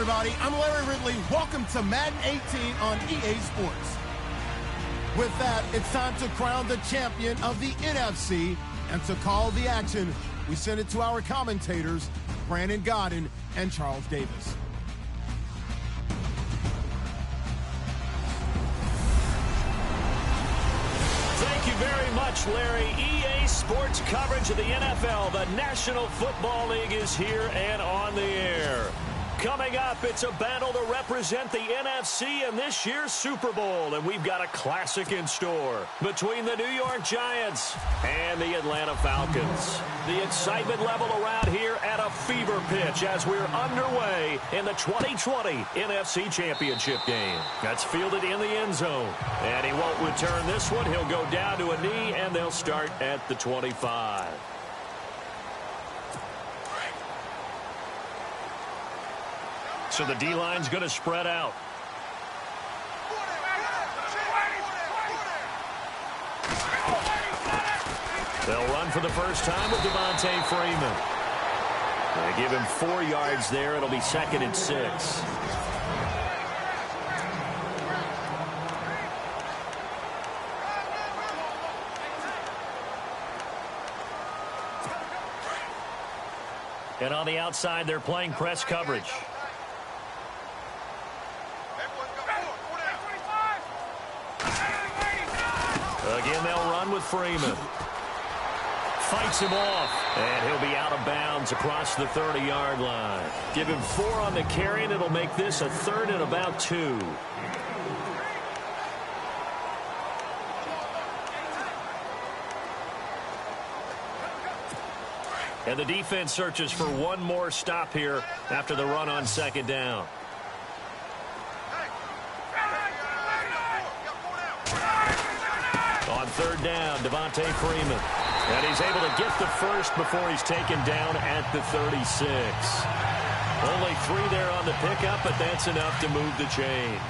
everybody. I'm Larry Ridley. Welcome to Madden 18 on EA Sports. With that, it's time to crown the champion of the NFC. And to call the action, we send it to our commentators, Brandon Godden and Charles Davis. Thank you very much, Larry. EA Sports coverage of the NFL. The National Football League is here and on the air. Coming up, it's a battle to represent the NFC in this year's Super Bowl, and we've got a classic in store between the New York Giants and the Atlanta Falcons. The excitement level around here at a fever pitch as we're underway in the 2020 NFC Championship game. That's fielded in the end zone, and he won't return this one. He'll go down to a knee, and they'll start at the 25. So the D-line's going to spread out. They'll run for the first time with Devontae Freeman. They give him 4 yards there. It'll be 2nd and 6. And on the outside, they're playing press coverage. Again, they'll run with Freeman. Fights him off, and he'll be out of bounds across the 30-yard line. Give him 4 on the carry, and it'll make this a 3rd and about 2. And the defense searches for one more stop here after the run on 2nd down. On 3rd down, Devontae Freeman. And he's able to get the first before he's taken down at the 36. Only 3 there on the pickup, but that's enough to move the chains.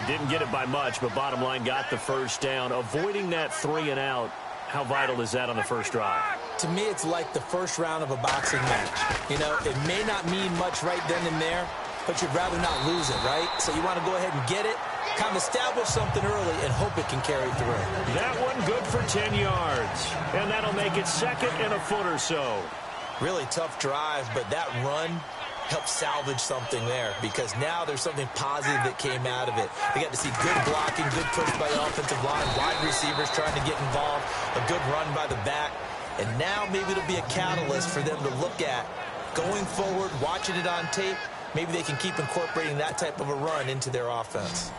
Didn't get it by much, but bottom line got the first down. Avoiding that 3 and out, how vital is that on the first drive? To me, it's like the first round of a boxing match. You know, it may not mean much right then and there, but you'd rather not lose it, right? So you want to go ahead and get it, kind of establish something early, and hope it can carry through. That one good for 10 yards, and that'll make it 2nd and a foot or so. Really tough drive, but that run helped salvage something there because now there's something positive that came out of it. They got to see good blocking, good push by the offensive line, wide receivers trying to get involved, a good run by the back, and now maybe it'll be a catalyst for them to look at going forward, watching it on tape. Maybe they can keep incorporating that type of a run into their offense.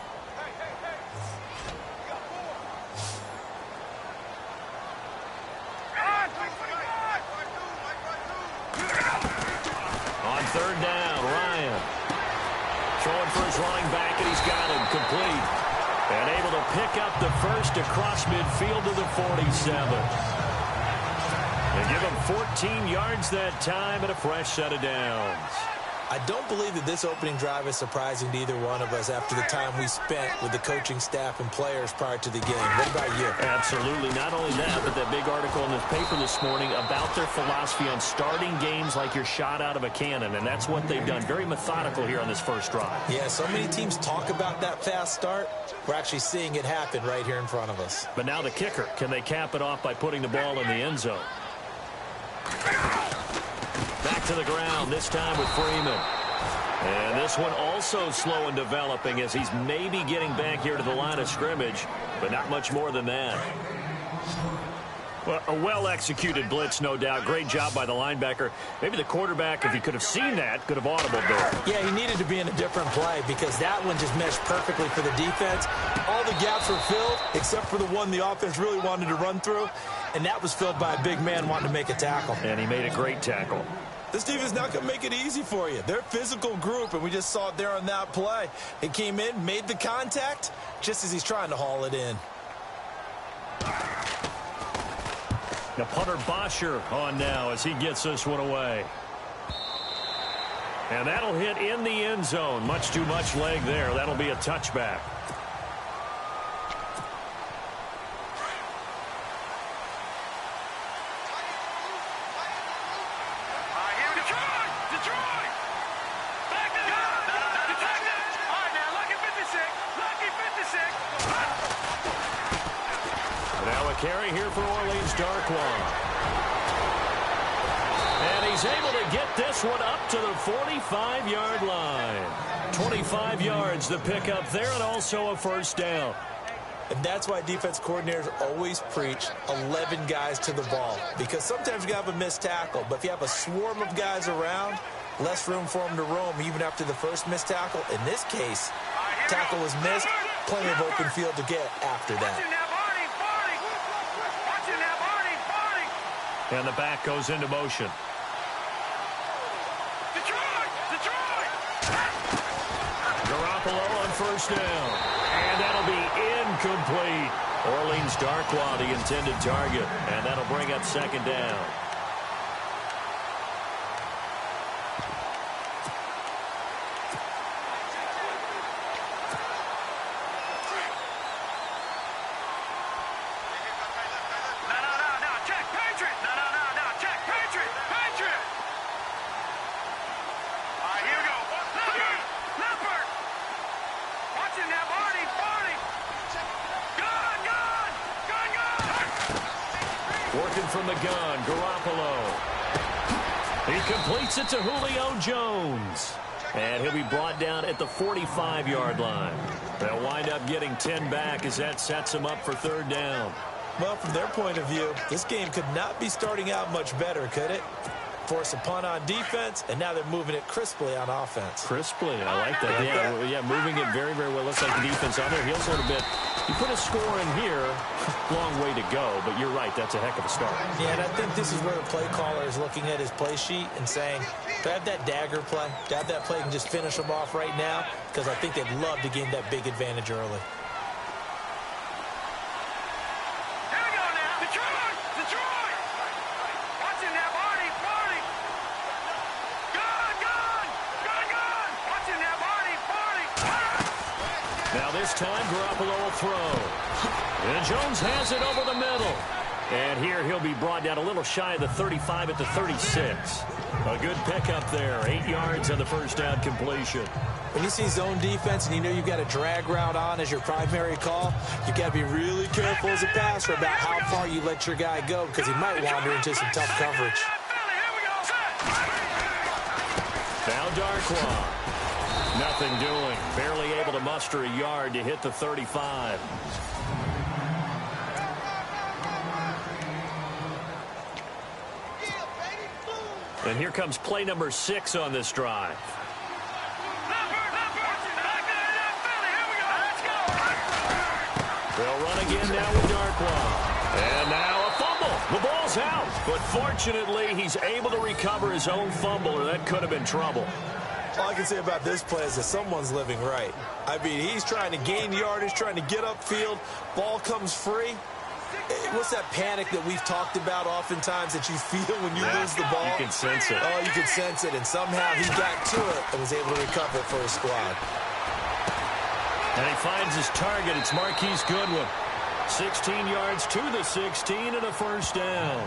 On 3rd down, Ryan. Throwing for his running back, and he's got him complete. And able to pick up the first across midfield to the 47. And give him 14 yards that time and a fresh set of downs. I don't believe that this opening drive is surprising to either one of us after the time we spent with the coaching staff and players prior to the game. What about you? Absolutely. Not only that, but that big article in this paper this morning about their philosophy on starting games like you're shot out of a cannon, and that's what they've done. Very methodical here on this first drive. Yeah, so many teams talk about that fast start. We're actually seeing it happen right here in front of us. But now the kicker. Can they cap it off by putting the ball in the end zone? Back to the ground, this time with Freeman. And this one also slow in developing as he's maybe getting back here to the line of scrimmage, but not much more than that. Well, a well-executed blitz, no doubt. Great job by the linebacker. Maybe the quarterback, if he could have seen that, could have audibled there. Yeah, he needed to be in a different play because that one just meshed perfectly for the defense. All the gaps were filled except for the one the offense really wanted to run through, and that was filled by a big man wanting to make a tackle. And he made a great tackle. This defense not going to make it easy for you. They're a physical group, and we just saw it there on that play. It came in, made the contact, just as he's trying to haul it in. Now punter Bosher on now as he gets this one away. And that'll hit in the end zone. Much too much leg there. That'll be a touchback. carry here for Orleans Darkwa. And he's able to get this one up to the 45-yard line. 25 yards to pick up there, and also a first down. And that's why defense coordinators always preach 11 guys to the ball, because sometimes you have a missed tackle, but if you have a swarm of guys around, less room for them to roam even after the first missed tackle. In this case, tackle was missed, plenty of open field to get after that. And the back goes into motion. Garoppolo on first down. And that'll be incomplete. Orleans Darkwa, the intended target. And that'll bring up second down. Working from the gun, Garoppolo. He completes it to Julio Jones. And he'll be brought down at the 45-yard line. They'll wind up getting 10 back as that sets them up for third down. Well, from their point of view, this game could not be starting out much better, could it? Force a punt on defense, and now they're moving it crisply on offense. Crisply, I like that. Yeah, moving it very, very well. Looks like the defense on their heels a little bit. You put a score in here, long way to go, but you're right, that's a heck of a start. Yeah, and I think this is where the play caller is looking at his play sheet and saying, do I have that dagger play? Do I have that play and just finish them off right now? Because I think they'd love to gain that big advantage early. Now this time, Garoppolo will throw. And Jones has it over the middle. And here he'll be brought down a little shy of the 35 at the 36. A good pickup there. 8 yards on the first down completion. When you see zone defense and you know you've got a drag route on as your primary call, you've got to be really careful as a passer about how far you let your guy go, because he might wander into some tough coverage. Now Darkwa. Nothing doing. Barely able to muster a yard to hit the 35. And here comes play number 6 on this drive. They'll run again now with Darkwa. And now a fumble. The ball's out. But fortunately, he's able to recover his own fumble, or that could have been trouble. All I can say about this play is that someone's living right. I mean, he's trying to gain yardage, trying to get upfield. Ball comes free. What's that panic that we've talked about oftentimes that you feel when you lose the ball? You can sense it. Oh, you can sense it. And somehow he got to it and was able to recover it for his squad. And he finds his target. It's Marquise Goodwin. 16 yards to the 16 and a first down.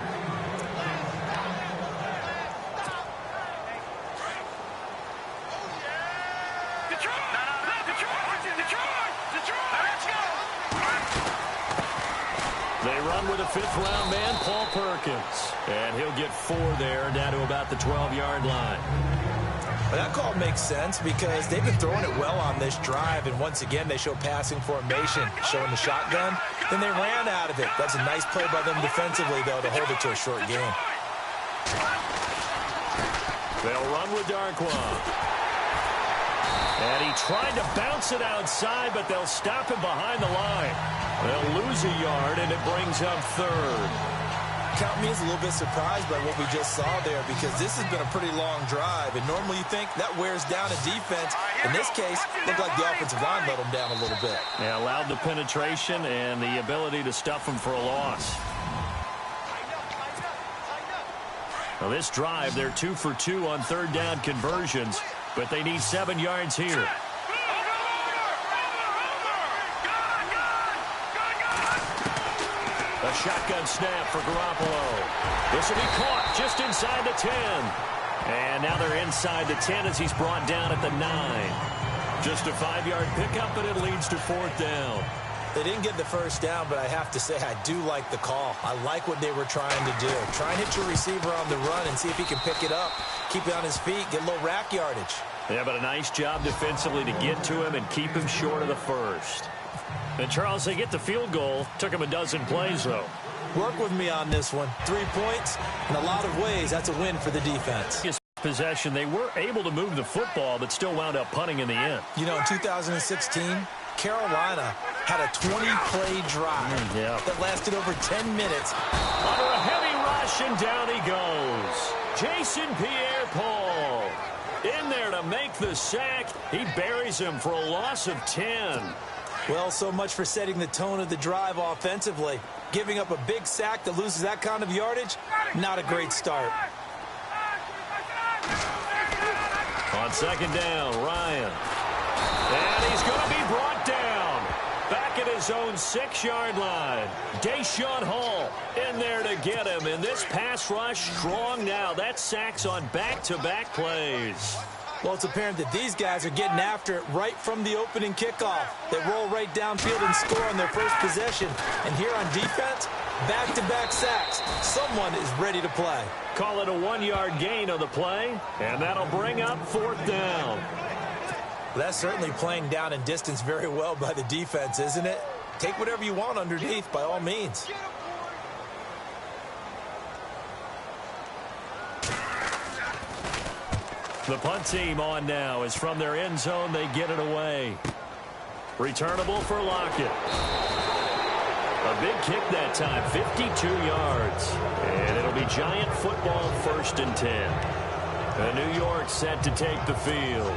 They run with a 5th-round man, Paul Perkins. And he'll get 4 there, down to about the 12-yard line. Well, that call makes sense because they've been throwing it well on this drive, and once again they show passing formation, showing the shotgun. Then they ran out of it. That's a nice play by them defensively, though, to hold it to a short game. They'll run with Darkwa. And he tried to bounce it outside, but they'll stop him behind the line. They'll lose a yard, and it brings up 3rd. Count me as a little bit surprised by what we just saw there, because this has been a pretty long drive, and normally you think that wears down a defense. In this case, it looked like the offensive line let them down a little bit. Yeah, allowed the penetration and the ability to stuff them for a loss. Now this drive, they're 2 for 2 on 3rd down conversions, but they need 7 yards here. A shotgun snap for Garoppolo. This will be caught just inside the 10. And now they're inside the 10 as he's brought down at the 9. Just a 5-yard pickup, and it leads to 4th down. They didn't get the first down, but I have to say I do like the call. I like what they were trying to do. Try and hit your receiver on the run and see if he can pick it up, keep it on his feet, get a little rack yardage. Yeah, but a nice job defensively to get to him and keep him short of the first. And, Charles, they get the field goal. Took him a dozen plays, though. Work with me on this one. 3 points. In a lot of ways, that's a win for the defense. Possession, they were able to move the football, but still wound up punting in the end. You know, in 2016, Carolina had a 20-play drive that lasted over 10 minutes. Under a heavy rush, and down he goes. Jason Pierre-Paul in there to make the sack. He buries him for a loss of 10. Well, so much for setting the tone of the drive offensively. Giving up a big sack that loses that kind of yardage, not a great start. On second down, Ryan. And he's going to be brought down. Back at his own 6-yard line. Deshaun Hall in there to get him. And this pass rush strong now. That's sacks on back-to-back plays. Well, it's apparent that these guys are getting after it right from the opening kickoff. They roll right downfield and score on their first possession. And here on defense, back-to-back sacks. Someone is ready to play. Call it a 1-yard gain on the play, and that'll bring up 4th down. That's certainly playing down in distance very well by the defense, isn't it? Take whatever you want underneath, by all means. The punt team on now is from their end zone. They get it away. Returnable for Lockett. A big kick that time, 52 yards. And it'll be Giant football 1st and 10. And New York set to take the field.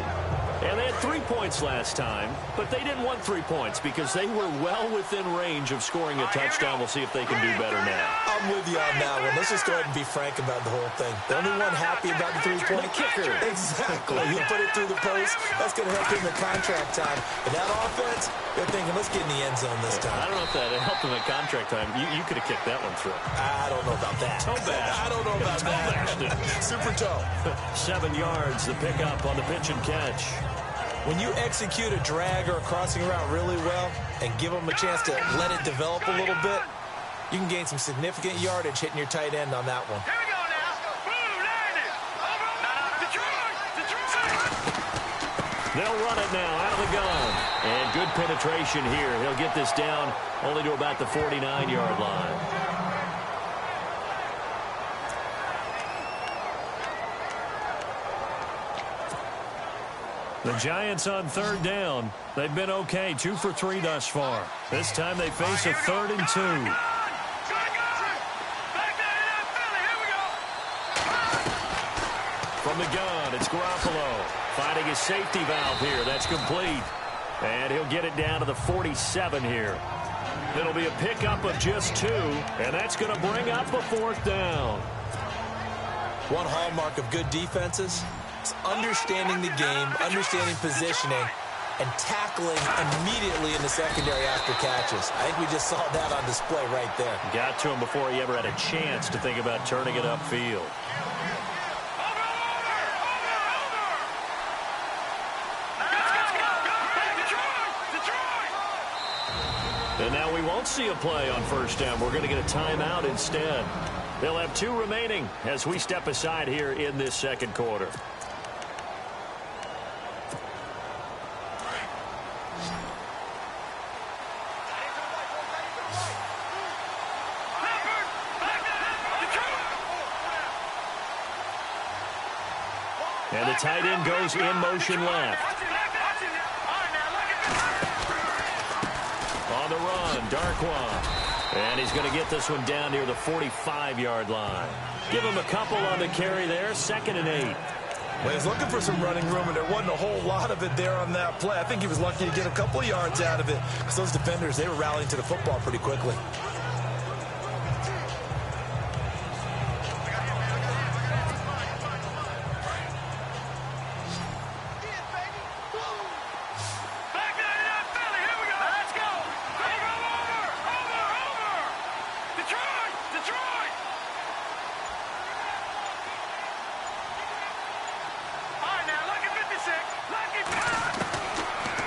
And they had 3 points last time, but they didn't want 3 points because they were well within range of scoring a touchdown. We'll see if they can do better now. I'm with you on that one. Let's just go ahead and be frank about the whole thing. The only one happy about the 3-point kicker. Exactly. You put it through the post. That's going to help him in contract time. But that offense, they're thinking, let's get in the end zone this time. I don't know if that helped him at contract time. You could have kicked that one through. I don't know about that. Toe bash. I don't know about that. Super toe. 7 yards, the pickup on the pitch and catch. When you execute a drag or a crossing route really well and give them a chance to let it develop a little bit, you can gain some significant yardage hitting your tight end on that one. Here we go now. Boom, Detroit. They'll run it now out of the gun. And good penetration here. He'll get this down only to about the 49-yard line. The Giants on 3rd down. They've been okay, 2 for 3 thus far. This time they face a 3rd and 2. From the gun, it's Garoppolo finding his safety valve here. That's complete. And he'll get it down to the 47 here. It'll be a pickup of just 2, and that's going to bring up a 4th down. One hallmark of good defenses is understanding the game, understanding positioning, and tackling immediately in the secondary after catches. I think we just saw that on display right there. Got to him before he ever had a chance to think about turning it upfield. And now we won't see a play on 1st down. We're going to get a timeout instead. They'll have 2 remaining as we step aside here in this 2nd quarter. And the tight end goes in motion left. On the run, Darkwa. And he's going to get this one down near the 45-yard line. Give him a couple on the carry there, 2nd and 8. Well, he's looking for some running room, and there wasn't a whole lot of it there on that play. I think he was lucky to get a couple of yards out of it because those defenders, they were rallying to the football pretty quickly.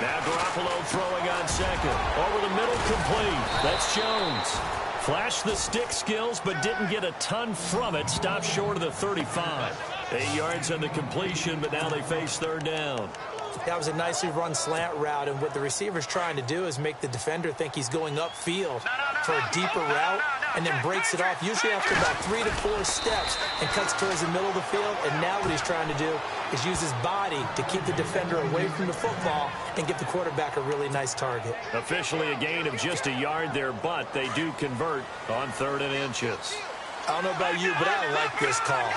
Now Garoppolo throwing on second. Over the middle, complete. That's Jones. Flashed the stick skills, but didn't get a ton from it. Stopped short of the 35. 8 yards on the completion, but now they face third down. That was a nicely run slant route, and what the receiver's trying to do is make the defender think he's going upfield for a deeper route, and then breaks it off, usually after about 3 to 4 steps, and cuts towards the middle of the field. And now what he's trying to do is use his body to keep the defender away from the football and give the quarterback a really nice target. Officially a gain of just a yard there, but they do convert on 3rd and inches. I don't know about you, but I like this call.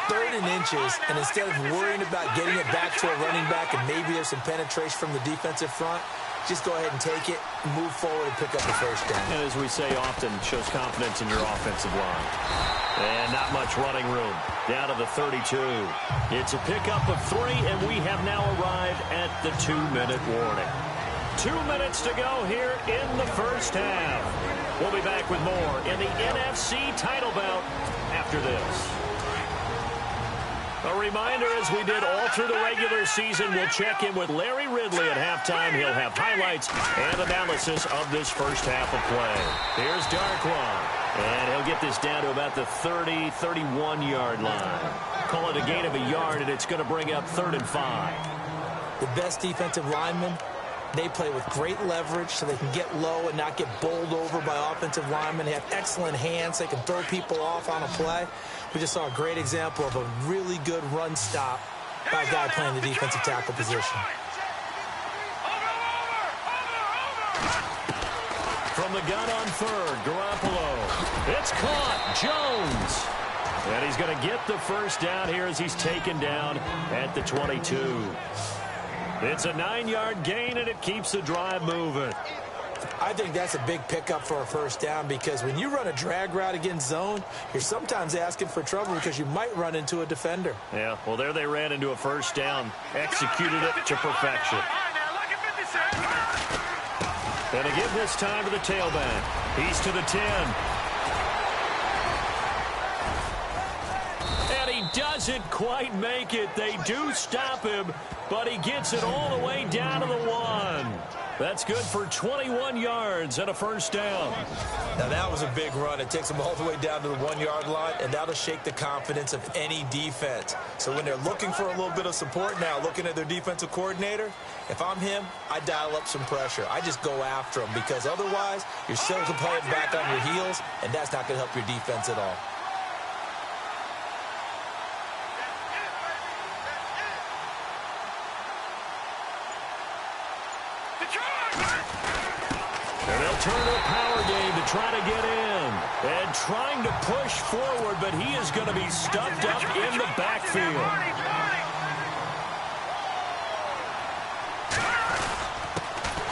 3rd and inches, and instead of worrying about getting it back to a running back and maybe there's some penetration from the defensive front, just go ahead and take it, move forward, and pick up the first down. And as we say often, shows confidence in your offensive line. And not much running room. Down to the 32. It's a pickup of 3, and we have now arrived at the 2-minute warning. 2 minutes to go here in the first half. We'll be back with more in the NFC title bout after this. A reminder, as we did all through the regular season, we'll check in with Larry Ridley at halftime. He'll have highlights and analysis of this first half of play. Here's Darkwan, and he'll get this down to about the 30, 31-yard line. Call it a gain of a yard, and it's going to bring up 3rd and 5. The best defensive linemen, they play with great leverage so they can get low and not get bowled over by offensive linemen. They have excellent hands. They can throw people off on a play. We just saw a great example of a really good run stop by a guy playing the defensive tackle position. From the gun on 3rd, Garoppolo. It's caught. Jones. And he's going to get the first down here as he's taken down at the 22. It's a 9-yard gain, and it keeps the drive moving. I think that's a big pickup for a first down, because when you run a drag route against zone, you're sometimes asking for trouble because you might run into a defender. Yeah, well, there they ran into a first down, executed it to perfection. And to give this time to the tailback. He's to the 10. And he doesn't quite make it. They do stop him, but he gets it all the way down to the 1. That's good for 21 yards and a first down. Now, that was a big run. It takes them all the way down to the 1-yard line, and that'll shake the confidence of any defense. So when they're looking for a little bit of support now, looking at their defensive coordinator, if I'm him, I dial up some pressure. I just go after him, because otherwise you're still playing back on your heels, and that's not going to help your defense at all. And they'll turn to a power game to try to get in. And trying to push forward, but he is going to be stuffed up in the backfield.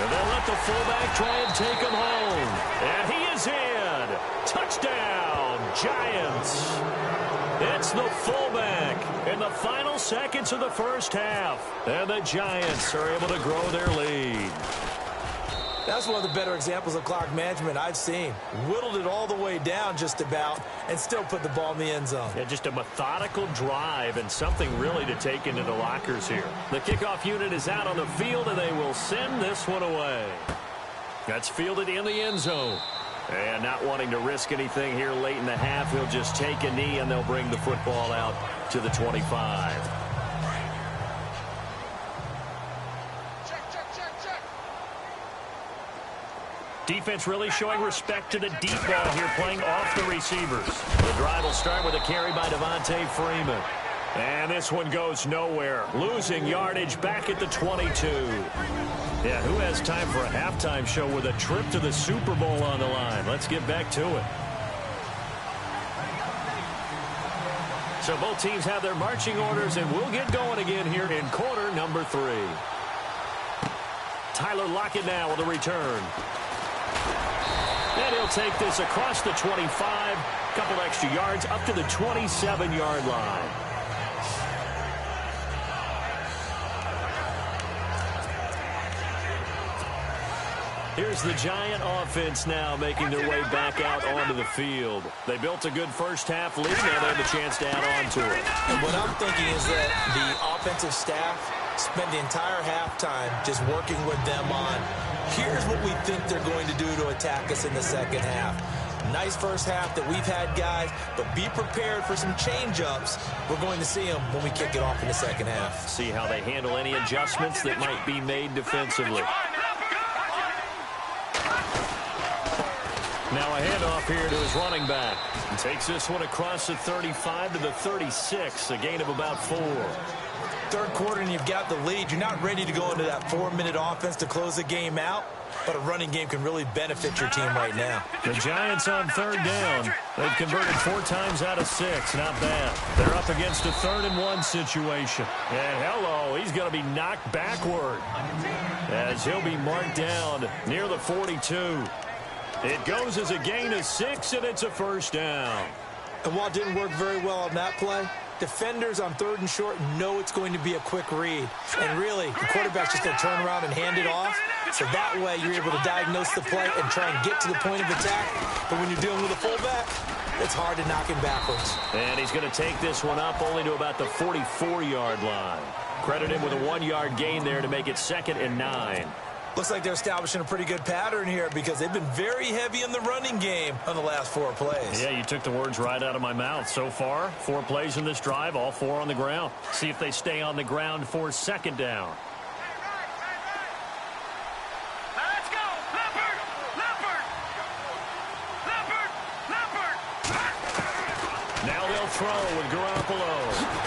And they'll let the fullback try and take him home. And he is in. Touchdown, Giants. It's the fullback in the final seconds of the first half. And the Giants are able to grow their lead. That's one of the better examples of clock management I've seen. Whittled it all the way down just about and still put the ball in the end zone. Yeah, just a methodical drive and something really to take into the lockers here. The kickoff unit is out on the field, and they will send this one away. That's fielded in the end zone. And not wanting to risk anything here late in the half, he'll just take a knee, and they'll bring the football out to the 25. Defense really showing respect to the deep ball here, playing off the receivers. The drive will start with a carry by Devontae Freeman. And this one goes nowhere. Losing yardage back at the 22. Yeah, who has time for a halftime show with a trip to the Super Bowl on the line? Let's get back to it. So both teams have their marching orders, and we'll get going again here in quarter number 3. Tyler Lockett now with a return. And he'll take this across the 25, couple extra yards up to the 27-yard line. Here's the Giant offense now making their way back out onto the field. They built a good first half lead. Now they have a chance to add on to it. And what I'm thinking is that the offensive staff spent the entire halftime just working with them on, here's what we think they're going to do to attack us in the second half. Nice first half that we've had, guys, but be prepared for some change-ups. We're going to see them when we kick it off in the second half. See how they handle any adjustments that might be made defensively. Now a handoff here to his running back. He takes this one across the 35 to the 36, a gain of about 4. Third quarter and you've got the lead. You're not ready to go into that 4-minute offense to close the game out, but a running game can really benefit your team right now. The Giants on third down. They've converted 4 times out of 6. Not bad. They're up against a 3rd-and-1 situation. And hello, he's going to be knocked backward as he'll be marked down near the 42. It goes as a gain of 6, and it's a first down. And while it didn't work very well on that play, defenders on 3rd and short know it's going to be a quick read. And really, the quarterback's just going to turn around and hand it off. So that way, you're able to diagnose the play and try and get to the point of attack. But when you're dealing with a fullback, it's hard to knock him backwards. And he's going to take this one up only to about the 44-yard line. Credit him with a 1-yard gain there to make it 2nd and 9. Looks like they're establishing a pretty good pattern here because they've been very heavy in the running game on the last 4 plays. Yeah, you took the words right out of my mouth. So far, 4 plays in this drive, all 4 on the ground. See if they stay on the ground for 2nd down. Let's go! Leopard! Leopard! Leopard! Leopard! Now they'll throw with Garoppolo.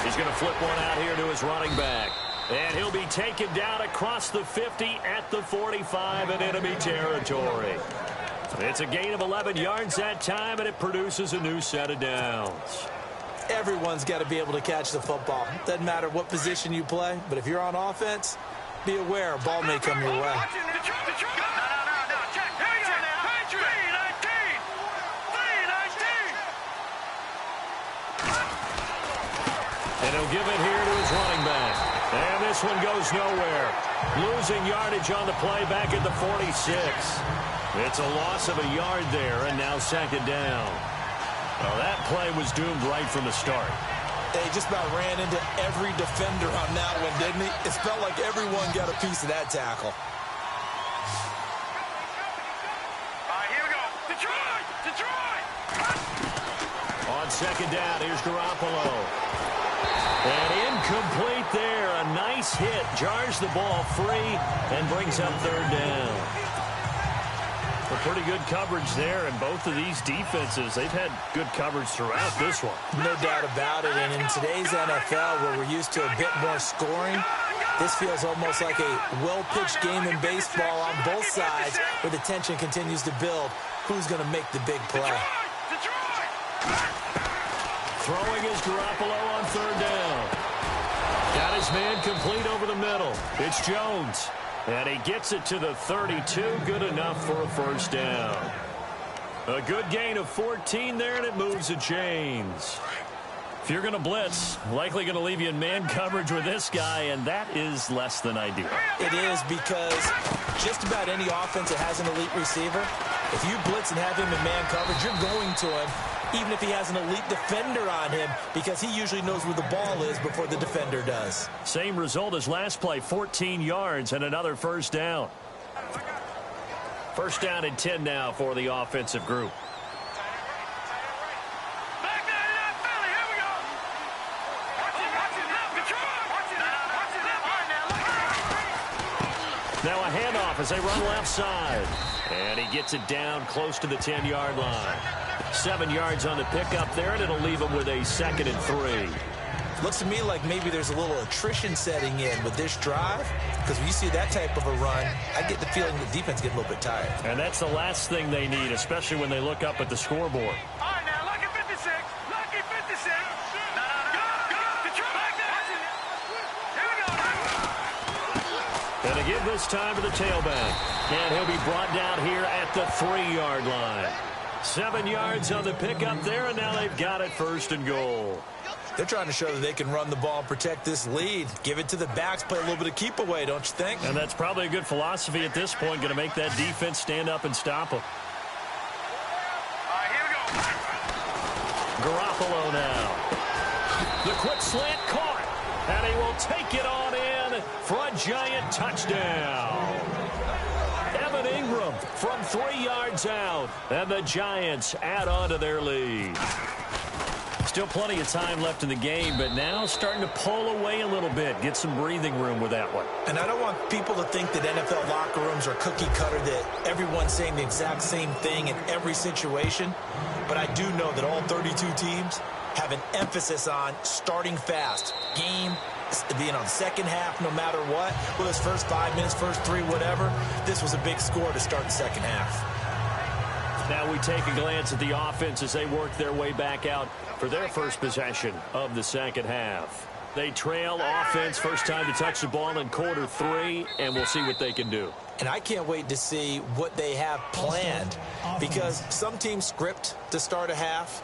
He's going to flip one out here to his running back. And he'll be taken down across the 50 at the 45 in enemy territory. It's a gain of 11 yards that time, and it produces a new set of downs. Everyone's got to be able to catch the football. Doesn't matter what position you play, but if you're on offense, be aware a ball may come your way. And he'll give it here to his running back. And this one goes nowhere. Losing yardage on the play back at the 46. It's a loss of a yard there, and now 2nd down. Well, that play was doomed right from the start. They just about ran into every defender on that one, didn't he? It felt like everyone got a piece of that tackle. All right, here we go. Detroit! Detroit! On 2nd down, here's Garoppolo. And incomplete there. A nice hit. Jars the ball free and brings up 3rd down. A pretty good coverage there, and both of these defenses, they've had good coverage throughout this one. No doubt about it. And in today's NFL, where we're used to a bit more scoring, this feels almost like a well-pitched game in baseball on both sides, where the tension continues to build. Who's going to make the big play? Throwing is Garoppolo on 3rd down. Got his man complete over the middle. It's Jones. And he gets it to the 32. Good enough for a first down. A good gain of 14 there, and it moves the chains. If you're going to blitz, likely going to leave you in man coverage with this guy, and that is less than ideal. It is, because just about any offense that has an elite receiver, if you blitz and have him in man coverage, you're going to him, even if he has an elite defender on him, because he usually knows where the ball is before the defender does. Same result as last play, 14 yards and another first down. First down and 10 now for the offensive group. Now a handoff as they run left side. And he gets it down close to the 10-yard line. 7 yards on the pickup there, and it'll leave him with a 2nd and 3. Looks to me like maybe there's a little attrition setting in with this drive, because when you see that type of a run, I get the feeling the defense gets a little bit tired. And that's the last thing they need, especially when they look up at the scoreboard. All right, now, lucky 56. Lucky 56. And to give this time to the tailback. And he'll be brought down here at the 3-yard line. 7 yards on the pickup there, and now they've got it 1st and goal. They're trying to show that they can run the ball and protect this lead. Give it to the backs, play a little bit of keep away, don't you think? And that's probably a good philosophy at this point, going to make that defense stand up and stop them. All right, here we go. Garoppolo now. The quick slant caught, and he will take it on in for a giant touchdown. Evan Ingram from 3 yards out, and the Giants add on to their lead. Still plenty of time left in the game, but now starting to pull away a little bit. Get some breathing room with that one. And I don't want people to think that NFL locker rooms are cookie cutter, that everyone's saying the exact same thing in every situation. But I do know that all 32 teams have an emphasis on starting fast. Game being on second half no matter what. Well, those first 5 minutes, first 3, whatever. This was a big score to start the second half. Now we take a glance at the offense as they work their way back out for their first possession of the second half. They trail offense, first time to touch the ball in quarter 3, and we'll see what they can do. And I can't wait to see what they have planned, because some teams script to start a half.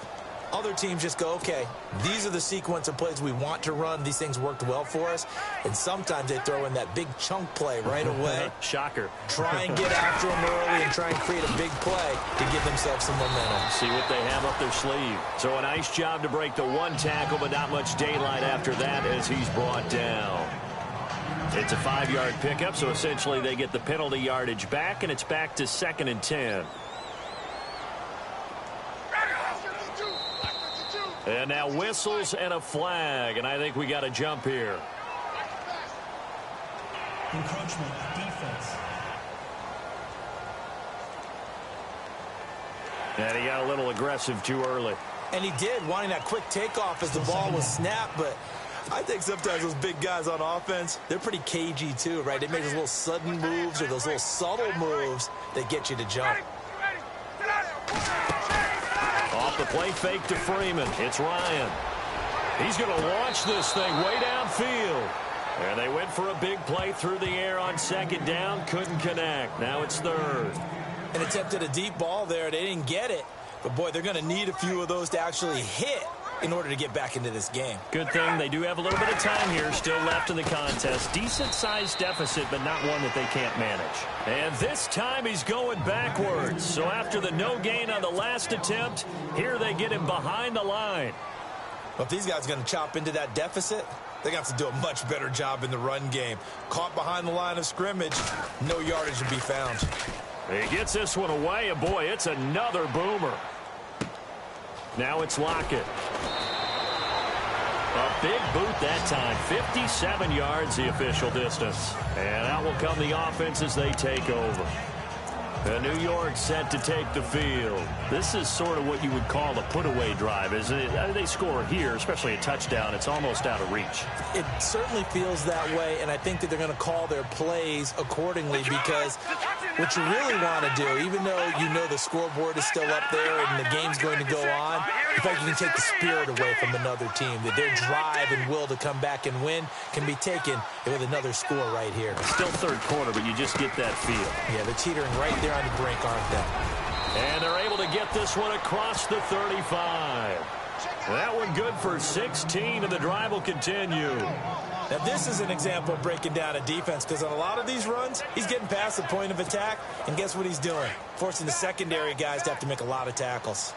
Other teams just go, okay, these are the sequence of plays we want to run. These things worked well for us. And sometimes they throw in that big chunk play right away. Shocker. Try and get after them early and try and create a big play to give themselves some momentum. See what they have up their sleeve. So a nice job to break the one tackle, but not much daylight after that as he's brought down. It's a 5-yard pickup, so essentially they get the penalty yardage back, and it's back to 2nd and 10. And now whistles and a flag, and I think we got a jump here. Encroachment, defense. And he got a little aggressive too early. And he did, wanting that quick takeoff as the ball was snapped, but I think sometimes those big guys on offense, they're pretty cagey too, right? They make those little sudden moves or those little subtle moves that get you to jump. Off the play fake to Freeman. It's Ryan. He's going to launch this thing way downfield. And they went for a big play through the air on 2nd down. Couldn't connect. Now it's 3rd. And attempted a deep ball there. They didn't get it. But, boy, they're going to need a few of those to actually hit in order to get back into this game. Good thing they do have a little bit of time here still left in the contest. Decent-sized deficit, but not one that they can't manage. And this time he's going backwards. So after the no gain on the last attempt, here they get him behind the line. Well, if these guys are going to chop into that deficit, they're going to have to do a much better job in the run game. Caught behind the line of scrimmage, no yardage to be found. He gets this one away, and boy, it's another boomer. Now it's Lockett. A big boot that time. 57 yards the official distance. And out will come the offense as they take over. New York set to take the field. This is sort of what you would call a put-away drive, isn't it? They score here, especially a touchdown. It's almost out of reach. It certainly feels that way, and I think that they're going to call their plays accordingly, because what you really want to do, even though you know the scoreboard is still up there and the game's going to go on, in fact, you can take the spirit away from another team, that their drive and will to come back and win can be taken with another score right here. Still 3rd quarter, but you just get that feel. Yeah, they're teetering right there on the brink, aren't they? And they're able to get this one across the 35. That one good for 16, and the drive will continue. Now, this is an example of breaking down a defense, because on a lot of these runs, he's getting past the point of attack, and guess what he's doing? Forcing the secondary guys to have to make a lot of tackles.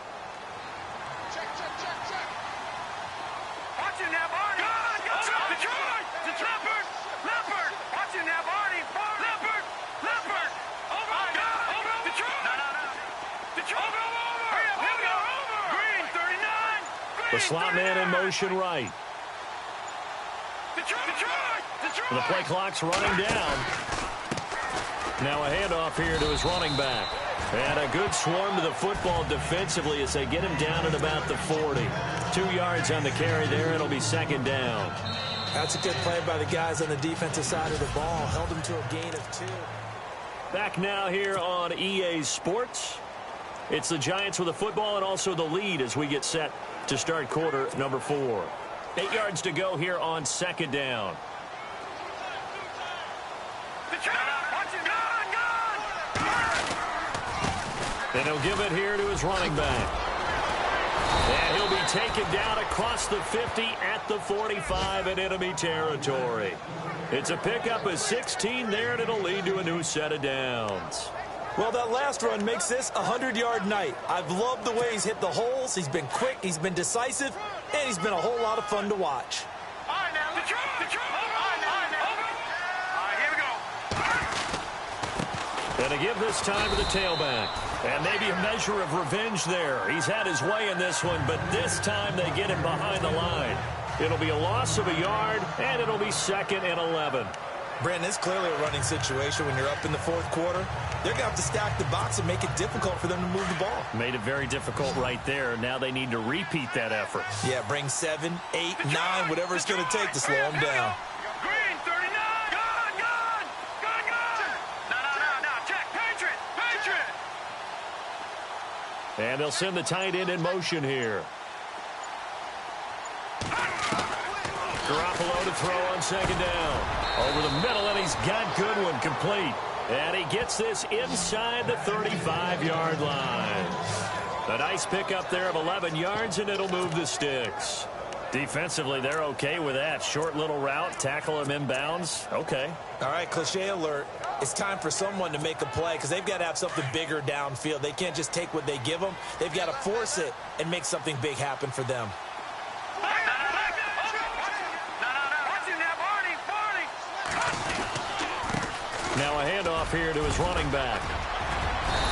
The slot man in motion right. The play clock's running down. Now a handoff here to his running back. And a good swarm to the football defensively as they get him down at about the 40. 2 yards on the carry there. It'll be 2nd down. That's a good play by the guys on the defensive side of the ball. Held him to a gain of 2. Back now here on EA Sports. It's the Giants with the football and also the lead as we get set to start quarter number 4. 8 yards to go here on 2nd down. Then he'll give it here to his running back. And he'll be taken down across the 50 at the 45 in enemy territory. It's a pickup of 16 there, and it'll lead to a new set of downs. Well, that last run makes this a 100-yard night. I've loved the way he's hit the holes. He's been quick, he's been decisive, and he's been a whole lot of fun to watch. And to give this time to the tailback. And maybe a measure of revenge there. He's had his way in this one, but this time they get him behind the line. It'll be a loss of a yard, and it'll be 2nd and 11. Brandon, it's clearly a running situation when you're up in the 4th quarter. They're going to have to stack the box and make it difficult for them to move the ball. Made it very difficult right there. Now they need to repeat that effort. Yeah, bring 7, 8, 9, whatever it's going to take to slow them down. Green, 39. Gun. No. Check. Patriot. And they'll send the tight end in motion here. Garoppolo to throw on 2nd down. Over the middle, and he's got good one, complete. And he gets this inside the 35-yard line. A nice pickup there of 11 yards, and it'll move the sticks. Defensively, they're okay with that. Short little route, tackle him inbounds. Okay. All right, cliche alert. It's time for someone to make a play because they've got to have something bigger downfield. They can't just take what they give them. They've got to force it and make something big happen for them. Now a handoff here to his running back.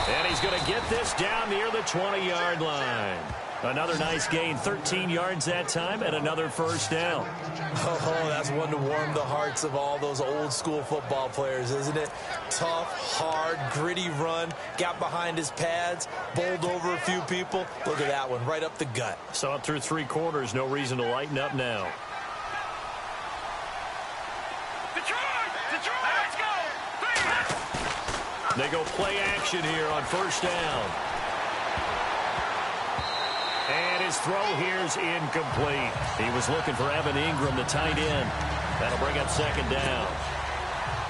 And he's going to get this down near the 20-yard line. Another nice gain, 13 yards that time, and another 1st down. Oh, that's one to warm the hearts of all those old-school football players, isn't it? Tough, hard, gritty run, got behind his pads, bowled over a few people. Look at that one, right up the gut. Saw it through 3 quarters, no reason to lighten up now. Let's go. They go play action here on 1st down. And his throw here's incomplete. He was looking for Evan Ingram, the tight end. That'll bring up 2nd down.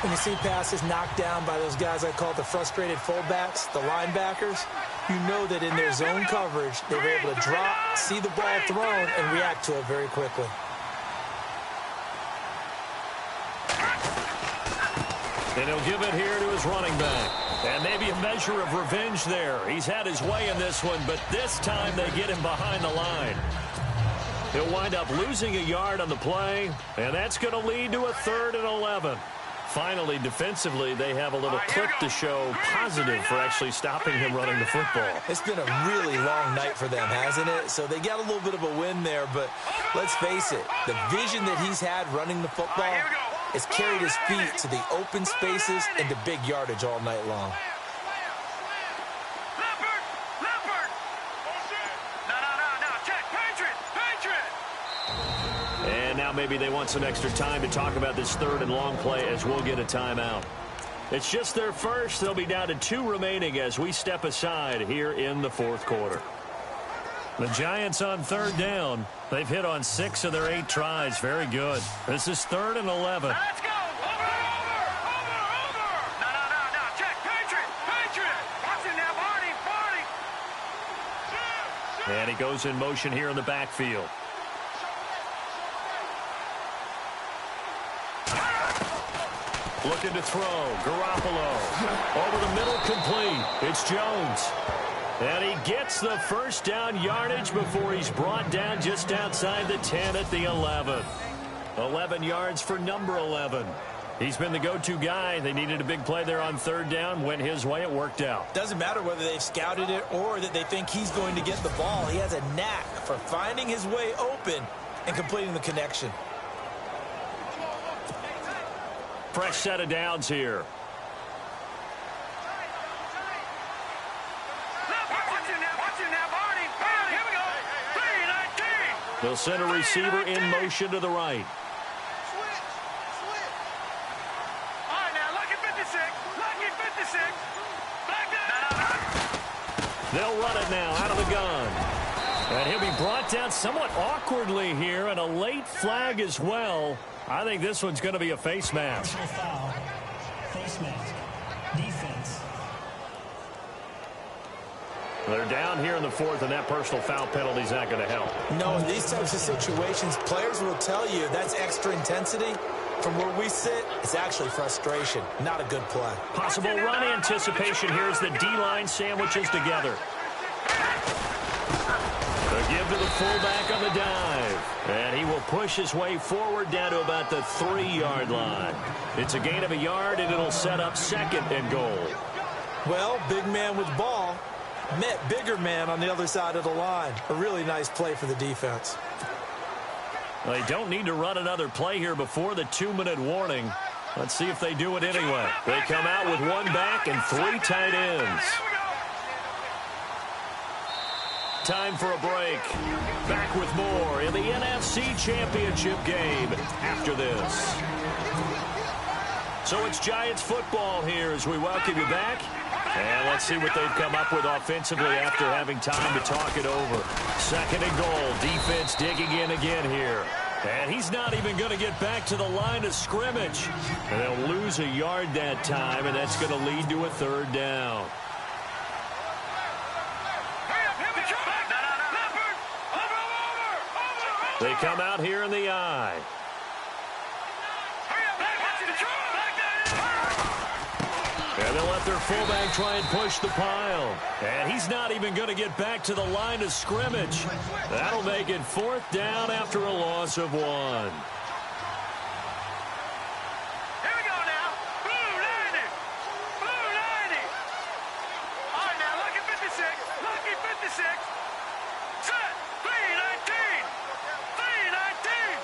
When you see passes knocked down by those guys I call the frustrated fullbacks, the linebackers, you know that in their zone coverage, they were able to drop, see the ball thrown, and react to it very quickly. And he'll give it here to his running back. And maybe a measure of revenge there. He's had his way in this one, but this time they get him behind the line. He'll wind up losing a yard on the play, and that's going to lead to a 3rd and 11. Finally, defensively, they have a little clip to show positive for actually stopping him running the football. It's been a really long night for them, hasn't it? So they got a little bit of a win there, but let's face it, the vision that he's had running the football has carried his feet to the open spaces and to big yardage all night long. Leopard. No. Check. Patriot. And now maybe they want some extra time to talk about this 3rd and long play as we'll get a timeout. It's just their first. They'll be down to 2 remaining as we step aside here in the 4th quarter. The Giants on 3rd down. They've hit on 6 of their 8 tries. Very good. This is 3rd and 11. Let's go. Over. No. Check. Patriot. Watch it now, Barney. And he goes in motion here in the backfield. Looking to throw. Garoppolo. Over the middle, complete. It's Jones. And he gets the 1st down yardage before he's brought down just outside the 10 at the 11. 11 yards for number 11. He's been the go-to guy. They needed a big play there on 3rd down. Went his way. It worked out. Doesn't matter whether they've scouted it or that they think he's going to get the ball. He has a knack for finding his way open and completing the connection. Fresh set of downs here. They'll send a receiver in motion to the right. All right, now, lucky 56. Back down. They'll run it now out of the gun. And he'll be brought down somewhat awkwardly here, and a late flag as well. I think this one's going to be a face mask. Foul. Face mask. Defense. They're down here in the 4th, and that personal foul penalty is not going to help. No, in these types of situations, players will tell you that's extra intensity. From where we sit, it's actually frustration, not a good play. Possible run anticipation here as the D-line sandwiches together. The give to the fullback on the dive. And he will push his way forward down to about the 3-yard line. It's a gain of a yard, and it'll set up 2nd and goal. Well, big man with ball met bigger man on the other side of the line. A really nice play for the defense. They don't need to run another play here before the 2-minute warning. Let's see if they do it anyway. They come out with one back and 3 tight ends. Time for a break. Back with more in the NFC Championship game after this. So it's Giants football here as we welcome you back. And let's see what they've come up with offensively after having time to talk it over. 2nd and goal. Defense digging in again here. And he's not even going to get back to the line of scrimmage. And they'll lose a yard that time, and that's going to lead to a 3rd down. They come out here in the I. And they'll let their fullback try and push the pile. And he's not even going to get back to the line of scrimmage. That'll make it 4th down after a loss of 1. Here we go now. Blue 90. Blue 90. All right, now, lucky 56. Lucky 56. Set. 319. 319.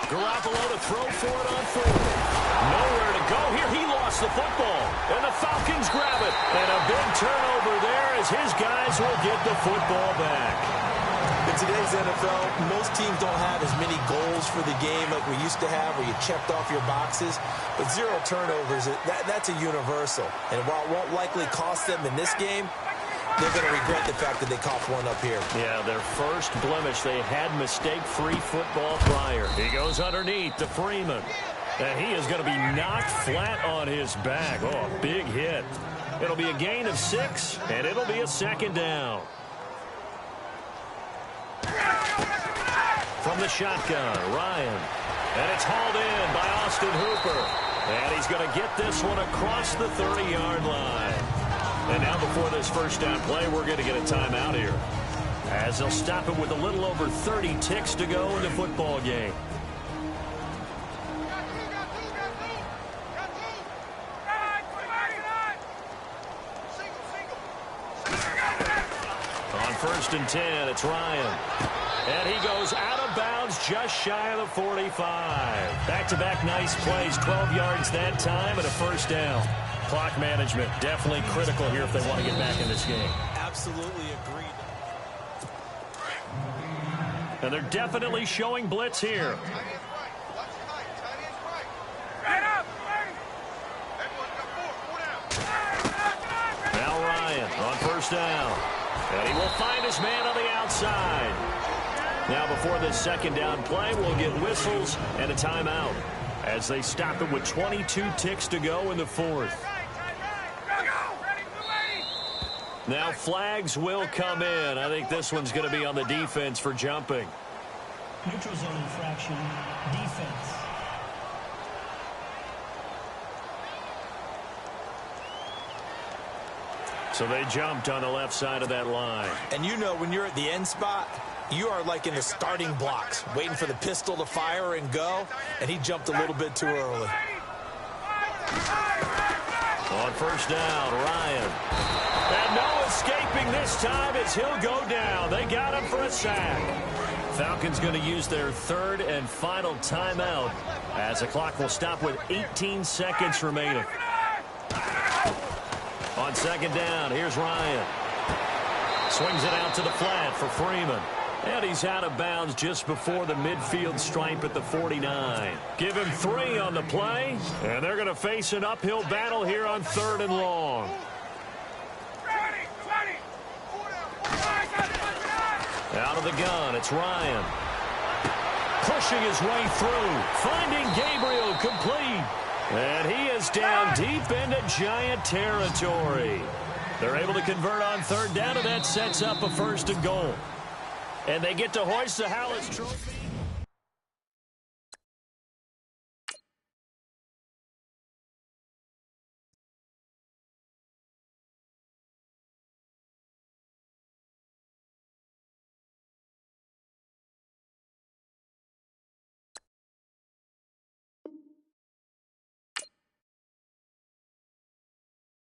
Garoppolo to throw for it on 4th. Nowhere to go here. He lost the football. And the Falcons grab it. And a big turnover there as his guys will get the football back. In today's NFL, most teams don't have as many goals for the game like we used to have where you checked off your boxes. But 0 turnovers, that's a universal. And while it won't likely cost them in this game, they're going to regret the fact that they coughed one up here. Yeah, their first blemish. They had mistake-free football prior. He goes underneath to Freeman. And he is going to be knocked flat on his back. Oh, a big hit. It'll be a gain of 6, and it'll be a 2nd down. From the shotgun, Ryan. And it's hauled in by Austin Hooper. And he's going to get this one across the 30-yard line. And now before this 1st down play, we're going to get a timeout here, as they'll stop it with a little over 30 ticks to go in the football game. On 1st and 10, it's Ryan. And he goes out of bounds just shy of the 45. Back-to-back nice plays, 12 yards that time and a 1st down. Clock management definitely critical here if they want to get back in this game. Absolutely agreed. And they're definitely showing blitz here. Now Ryan on 1st down. And he will find his man on the outside. Now before this 2nd down play, we'll get whistles and a timeout as they stop it with 22 ticks to go in the 4th. Now flags will come in. I think this one's going to be on the defense for jumping. Neutral zone infraction, defense. So they jumped on the left side of that line. And you know when you're at the end spot, you are like in the starting blocks, waiting for the pistol to fire and go, and he jumped a little bit too early. On 1st down, Ryan. And no escaping this time as he'll go down. They got him for a sack. Falcons going to use their 3rd and final timeout as the clock will stop with 18 seconds remaining. On 2nd down, here's Ryan. Swings it out to the flat for Freeman. And he's out of bounds just before the midfield stripe at the 49. Give him 3 on the play, and they're going to face an uphill battle here on 3rd and long. Out of the gun, it's Ryan. Pushing his way through, finding Gabriel complete. And he is down deep into Giant territory. They're able to convert on 3rd down, and that sets up a 1st and goal. And they get to hoist the Hallis Trophy.